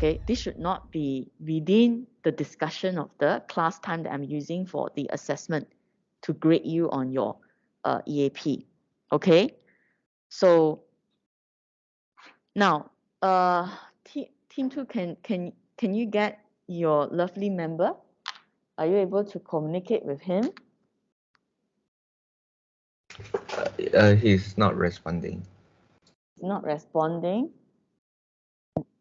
Okay, this should not be within the discussion of the class time that I'm using for the assessment to grade you on your EAP. Okay, so now team 2, can you get your lovely member? Are you able to communicate with him? He's not responding. He's not responding.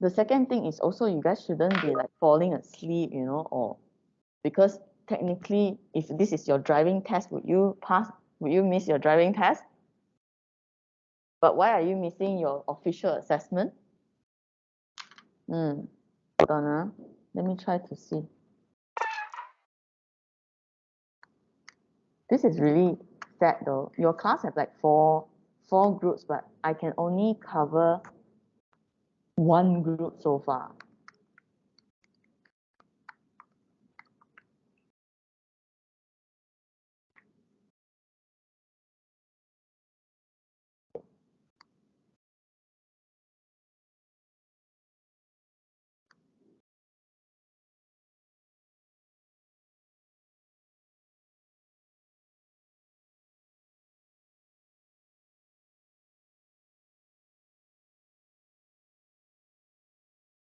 The second thing is also, you guys shouldn't be like falling asleep, you know, or because technically, if this is your driving test, would you miss your driving test? But why are you missing your official assessment? Hold on, let me try to see. This is really sad though. Your class have like four groups, but I can only cover one group so far.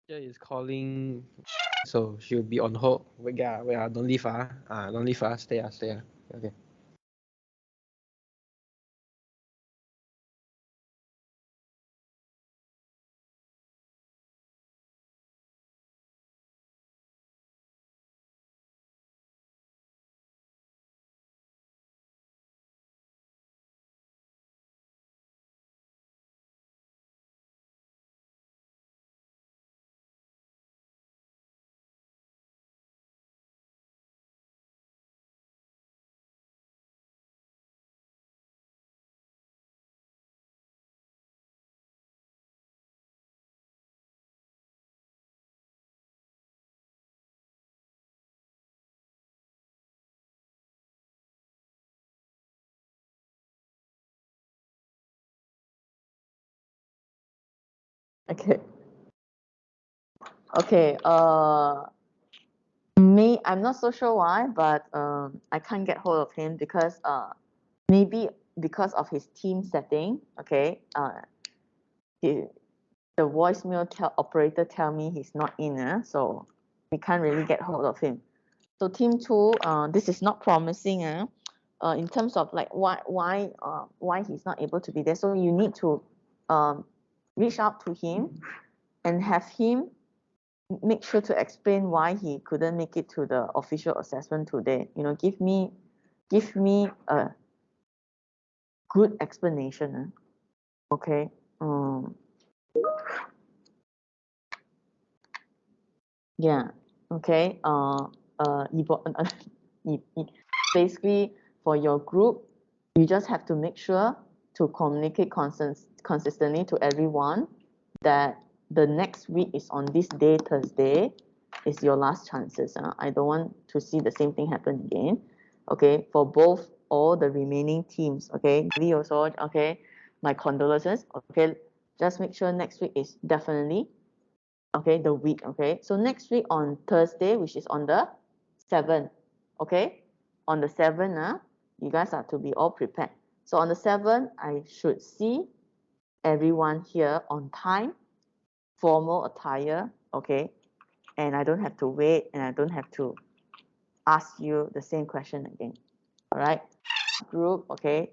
Is calling, so she'll be on hold. Wait, don't leave, don't leave, stay, okay. Okay. Okay. I'm not so sure why, but I can't get hold of him because maybe because of his team setting. Okay. The voicemail operator tell me he's not in, so we can't really get hold of him. So team 2, this is not promising, in terms of like why he's not able to be there. So you need to reach out to him and have him make sure to explain why he couldn't make it to the official assessment today. You know, give me a good explanation. Okay. Yeah. Okay. Basically, for your group, you just have to make sure to communicate consistently to everyone that the next week is on this day, Thursday, is your last chances. I don't want to see the same thing happen again. Okay, for all the remaining teams. Okay, we also, okay, my condolences. Okay, just make sure next week is definitely, okay, the week. Okay, so next week on Thursday, which is on the 7th. Okay, on the 7th, you guys are to be all prepared. So on the 7th, I should see everyone here on time, formal attire. Okay, and I don't have to wait, and I don't have to ask you the same question again. All right, group. Okay,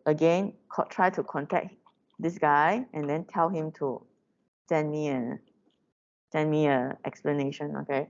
again, try to contact this guy and then tell him to send me a explanation. Okay.